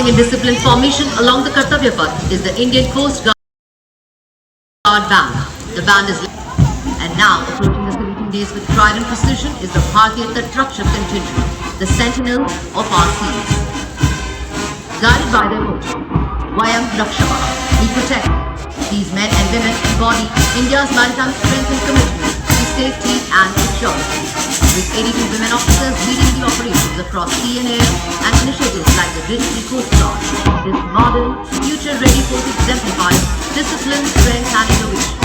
in discipline formation along the Kartavya Path is the Indian Coast Guard Band. The band is and now approaching the saluting days with pride and precision is the Bharatiya Tatrakshak contingent, the sentinel of our seas. Guided by their motto, Vayam Rakshavaha, we protect. These men and women embody India's maritime strength and commitment to safety and security. With 82 women officers leading the operations across sea and air and initiatives like the Digital Coast Guard, this modern, future-ready force exemplifies discipline, strength and innovation.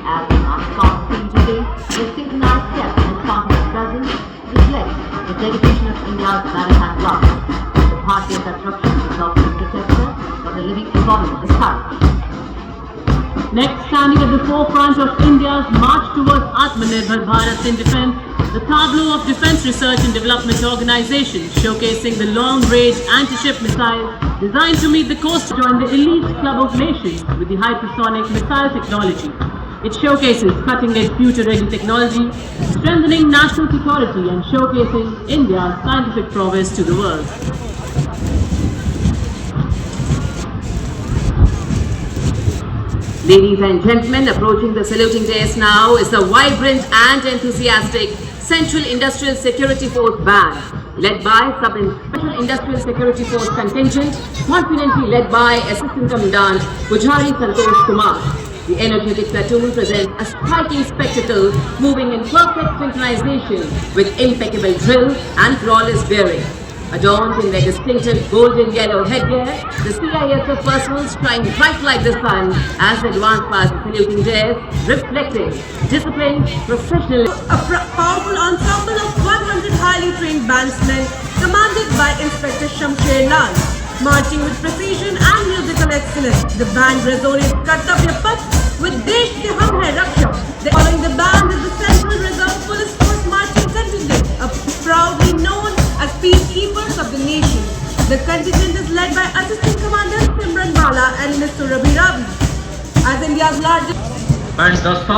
As an unspoken today, the synchronized steps and partner presence reflect the dedication of India's maritime bloc. The Bharatiya Tatrakshak is also the protector of the living embodiment of courage. Next, standing at the forefront of India's march towards Atmanirbhar Bharat in defense, the tableau of Defense Research and Development Organization, showcasing the long-range anti-ship missile designed to meet the coast, join the elite club of nations with the hypersonic missile technology. It showcases cutting-edge future-ready technology, strengthening national security and showcasing India's scientific prowess to the world. Ladies and gentlemen, approaching the saluting dais now is the vibrant and enthusiastic Central Industrial Security Force Band, led by Special Industrial Security Force Contingent, confidently led by Assistant Commandant Pujari Santosh Kumar. The energetic platoon presents a striking spectacle, moving in perfect synchronization with impeccable drill and flawless bearing. Adorned in their distinctive golden yellow headgear, the CISF personnel shine bright like the sun as they advance past the saluting dais, reflecting discipline, professionalism. A powerful ensemble of 100 highly trained bandsmen, commanded by Inspector Shamsher Lal. Marching with precision and musical excellence, the band resonates Kartavya Path with Desh Ke Hum Hai Rakshak. Following the band is the Central Reserve Police Force marching contingent, proudly known as peacekeepers of the nation. The contingent is led by Assistant Commander Simran Bala and Mr. Ravi Ravi. As India's largest band दस्ता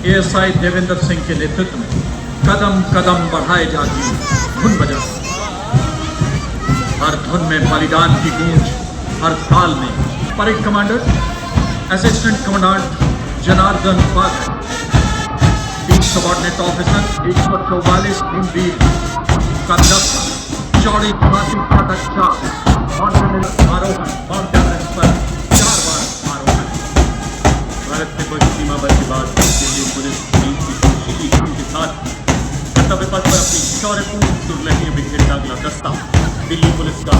ASI Devendra Singh के नेतृत्व में कदम कदम बढ़ाए जाती है, धुन बजा हर धुन में बलिदान की गूंज, हर ताल में parade commander assistant commandant Janardan Pathak, team subordinate officer 144 Hindveer का दस्ता चौड़ी फांसी फाटक 4 आरोहण माउंट एवरेस्ट पर 4 बार आरोहण। भारत से कोई सीमावर्ती के बाद दिल्ली पुलिस की टीम के साथ कर्तव्य पथ पर अपनी शौर्यपूर्ण सुरलहियां बिखेरता अगला दस्ता दिल्ली पुलिस का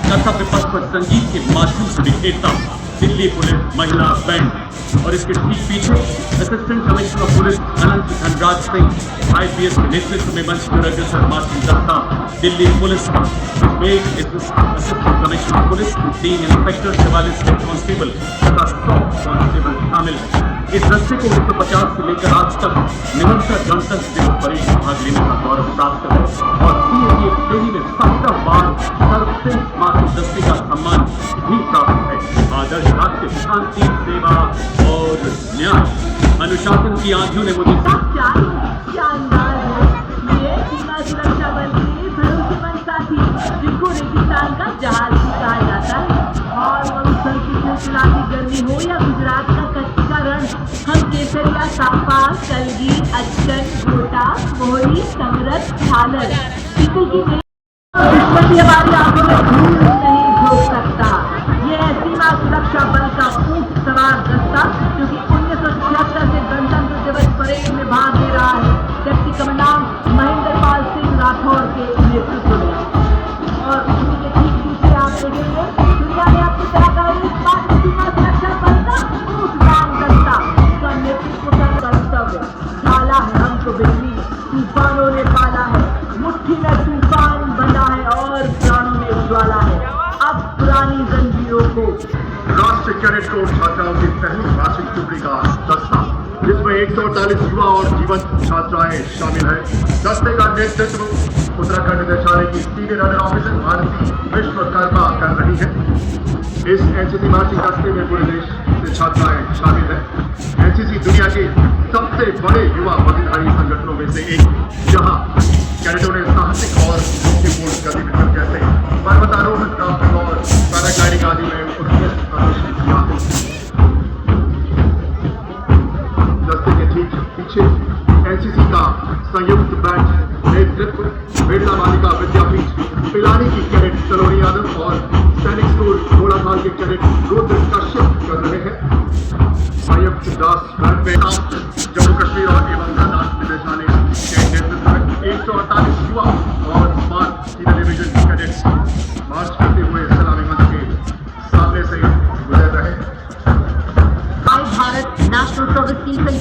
कर्तव्य पथ पर संगीत के माध्यम से बिखेरता दिल्ली पुलिस महिला बैंड। और इसके ठीक पीछे assistant commissioner of police Anant Dhanraj Singh IPS के नेतृत्व में मंच पर अग्रसर मार्चिंग दस्ता दिल्ली पुलिस का assistant commissioner of police, 3 inspector, 44 head constable तथा 100 कांस्टेबल शामिल है। इस दस्ते को 1950 से लेकर आज तक निरंतर गणतंत्र दिवस परेड में भाग लेने का गौरव प्राप्त है और CAA श्रेणी में 17 बार सर्वश्रेष्ठ मातृ दस्ते का सम्मान भी प्राप्त है। आदर्श राष्ट्र, शांति, सेवा और न्याय, अनुशासन की आंधियों ने मुझे शानदार है ये सीमा सुरक्षा बल के भरोसेमंद साथी, जिनको रेगिस्तान का जहाज भी कहा जाता है। और मरुस्थल की चिलचिलाती गर्मी हो या गुजरात का कच्छ का रण, हम केसरिया, साफा, कलगी, अचकन, गोटा, मोहरी, समरथ, झालर, पीतल की दुश्मन भी हमारी आंखों में धूल नहीं झोंक सकता। ये है सीमा सुरक्षा बल का ऊंट सवार दस्ता, जो कि 1976 से गणतंत्र दिवस परेड में भाग ले रहा है, डिप्टी कमांडेंट महेंद्र पाल सिंह राठौर के नेतृत्व में। और उसी के ठीक पीछे आप देखेंगे दुनिया ने अपनी तरह का एक सीमा सुरक्षा बल का ऊंट राम दस्ता, उसका नेतृत्व का कर्तव्य। ढाला है हमको बिजली, तूफानों ने पाला है, मुट्ठी में तूफान बना है और प्राणों में ज्वाला है। अब पुरानी जंजीरों को राष्ट्रीय कैडेट कोर छात्राओं की पहली वार्षिक टुकड़ी का दस्ता, जिसमें 148 युवा और जीवंत छात्राएं शामिल हैं। दस्ते का नेतृत्व उत्तराखंड निदेशालय की senior runner officer Bharti Vishwakarma कर रही है। इस NCC मार्चिंग दस्ते में पूरे देश से छात्राएं शामिल हैं। NCC दुनिया के सबसे बड़े युवा पदधारी संगठनों में से एक, जहां कैडेटों ने साहसिक और जोखिमपूर्ण गतिविधियों जैसे पर्वतारोहण, राफ्टिंग और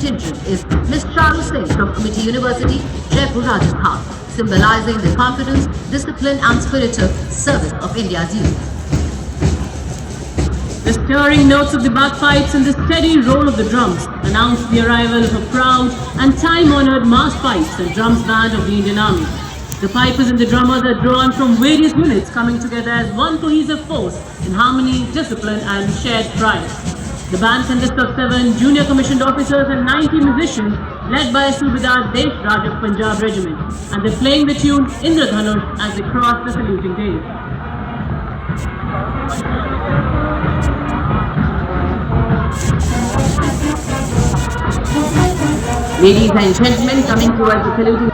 contingent is Ms. Charu Singh from Amity University, Jaipur, Rajasthan, symbolizing the confidence, discipline and spirit of service of India's youth. The stirring notes of the bagpipes and the steady roll of the drums announced the arrival of a proud and time-honored mass pipes and drums band of the Indian Army. The pipers and the drummers are drawn from various units coming together as one cohesive force in harmony, discipline and shared pride. The band consists of 7 junior commissioned officers and 90 musicians led by Subedar Desh Raj of Punjab Regiment, and they're playing the tune Indradhanush as they cross the saluting days. Ladies and gentlemen, coming towards the saluting.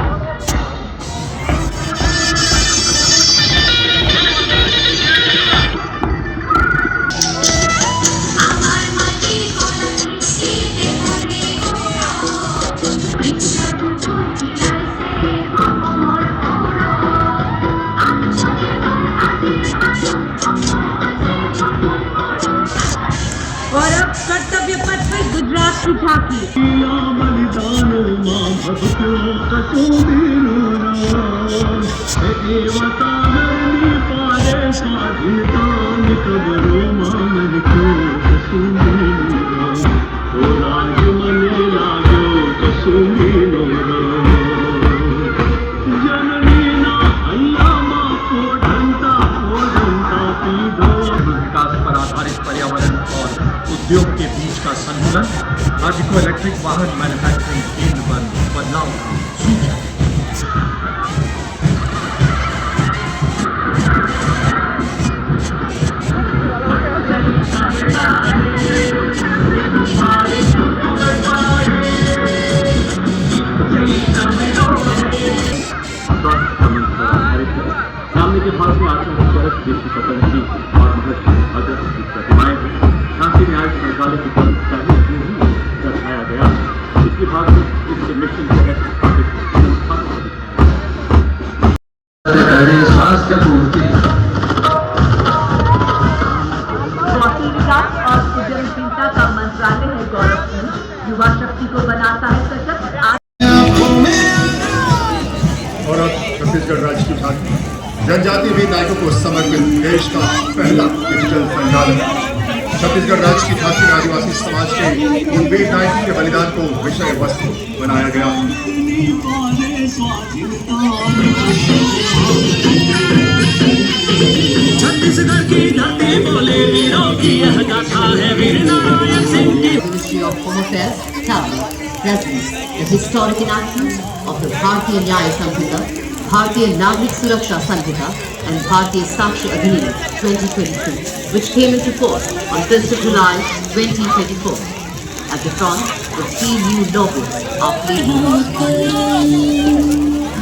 और अब कर्तव्य पथ पर गुजरात की झांकी। विकास पर आधारित पर्यावरण और उद्योग के बीच का संतुलन राज्य को इलेक्ट्रिक वाहन मैन्युफैक्चरिंग केंद्र पर बदलाव का सूचना। सामने के भारत में आचरण चरक देश की पतंगी और महर्षि भगत की प्रतिमाएं हैं। झांसी में आज संग्रहालय की तरफ पहले से ही दर्शाया गया। इसके बाद में इसके मिशन के तहत स्थापित संस्थानों को कौशल विकास और सृजनशीलता का मंत्रालय है गौरवपूर्ण, युवा शक्ति को बनाता है सशक्त। और अब छत्तीसगढ़ राज्य की झांकी जनजातीय हितधारकों को समर्पित देश का पहला डिजिटल संचालन। छत्तीसगढ़ राज्य की झांकी में आदिवासी समाज के कोविड-19 के बलिदान को विषय वस्तु बनाया गया। छत्तीसगढ़ की धरती बोले वीरों की यह गाथा है वीर नारायण सिंह की। Ministry of Home Affairs, Travel, presents the historic enactment of the Bharatiya Nyaya Samhita, Bharatiya Nagrik Suraksha Samhita and Bharatiya Sakshi Adhiniyam 2022, which came into force on 1st of July 2024. At the front, the 3 new nobles are fleeing.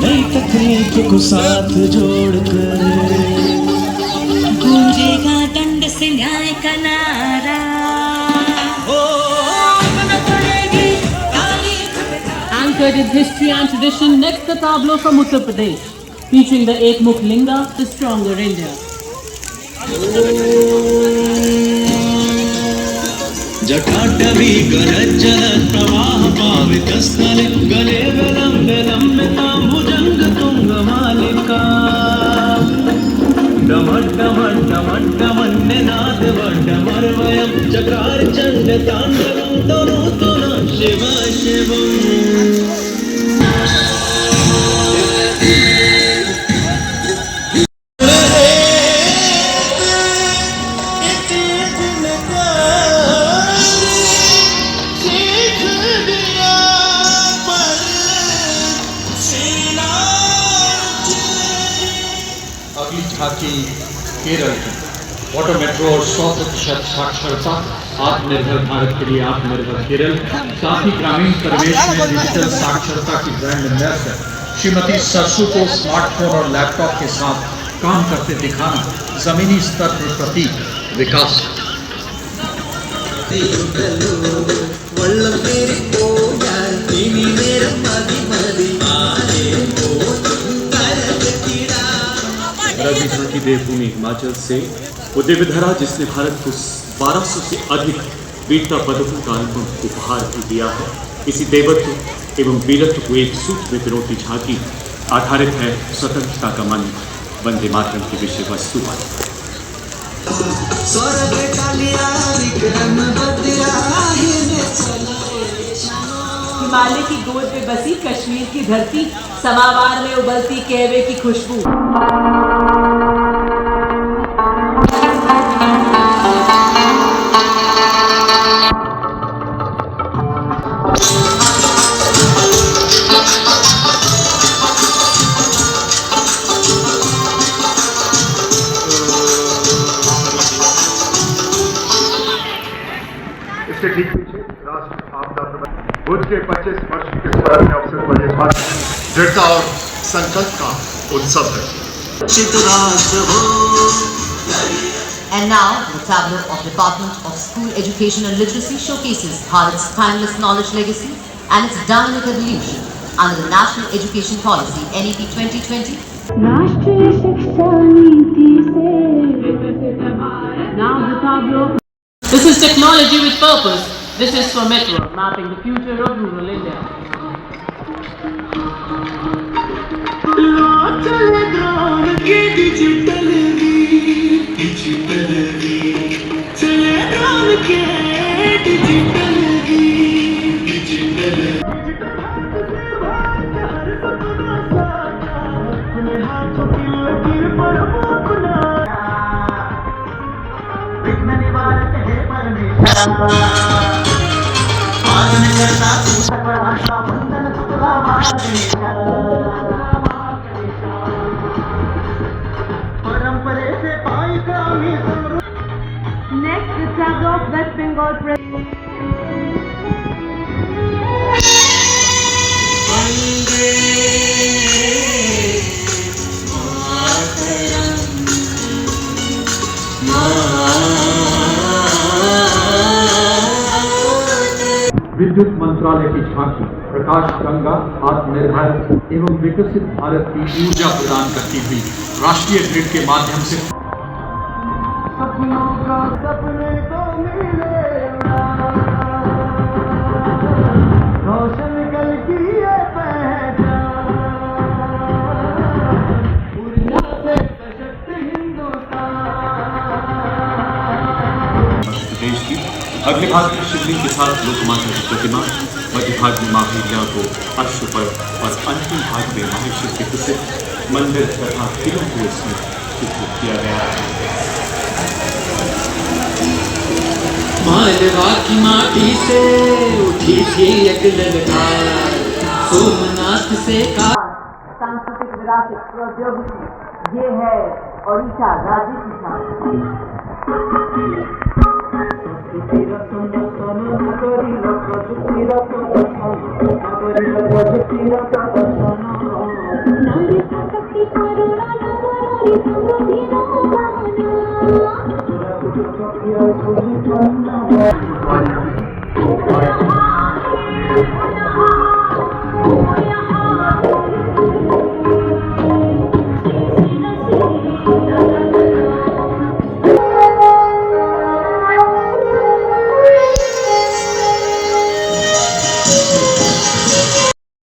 नई तकनीक को साथ जोड़कर गूंजेगा दंड से न्याय का नारा। Anchored in history and tradition, next the tableau from Uttar Pradesh, featuring the Ekmukh Linga, the stronger India. जटाटवी गरज्जल प्रवाह पावितस्थल गले विलम्बे लम्बितां भुजंग तुंगमालिका डमड्डमड्डमड्डमन्निनाद वड्डमर्वयं चकार चण्ड ताण्डवं तनोतु नः शिव शिवम् अगली झांकी केरल की ऑटो मेट्रो और 100% साक्षरता, आत्मनिर्भर भारत के लिए आत्मनिर्भर केरल, साथ ही ग्रामीण परिवेश में डिजिटल साक्षरता की ब्रांड एम्बेसडर श्रीमती सरसू को स्मार्टफोन और लैपटॉप के साथ काम करते दिखाना जमीनी स्तर पर प्रतीक विकास। रवि झांकी देवभूमि हिमाचल से वो दिव्यधरा जिसने भारत को 1200 से अधिक वीरता पदकों का अनुपम उपहार भी दिया है। इसी देवत्व एवं वीरत्व को एक सूत्र में पिरोती झांकी आधारित है स्वतंत्रता का मंत्र वंदे मातरम की विषय वस्तु पर। हिमालय की गोद में बसी कश्मीर की धरती, समावार में उबलती कहवे की खुशबू। इसके ठीक पीछे राष्ट्र आपदा प्रबंधन भुज के 25 वर्ष के स्मरण के अवसर पर यह छात्र दृढ़ता और संकल्प का उत्सव है। And now, the tableau of Department of School Education and Literacy showcases Bharat's timeless knowledge legacy and its dynamic evolution under the National Education Policy NEP 2020. राष्ट्रीय शिक्षा नीति से Now the tableau. This is technology with purpose. This is for Metro, mapping the future of rural India. Next, the tableau of West Bengal विद्युत मंत्रालय की झांकी प्रकाश गंगा आत्मनिर्भर एवं विकसित भारत की ऊर्जा प्रदान करती हुई राष्ट्रीय ग्रिड के माध्यम से प्रदेश की अगले भाग में शिवलिंग के साथ लोकमाता की प्रतिमा, मध्य भाग में माँ भैया को अश्व पर और अंतिम भाग में महेश्वर के प्रसिद्ध मंदिर तथा किलों को इसमें चित्रित किया गया है। मालवा की माटी से उठी थी एक ललकार, सोमनाथ से का सांस्कृतिक विरासत प्रौद्योगिकी, ये है ओडिशा राज्य की शान। नारी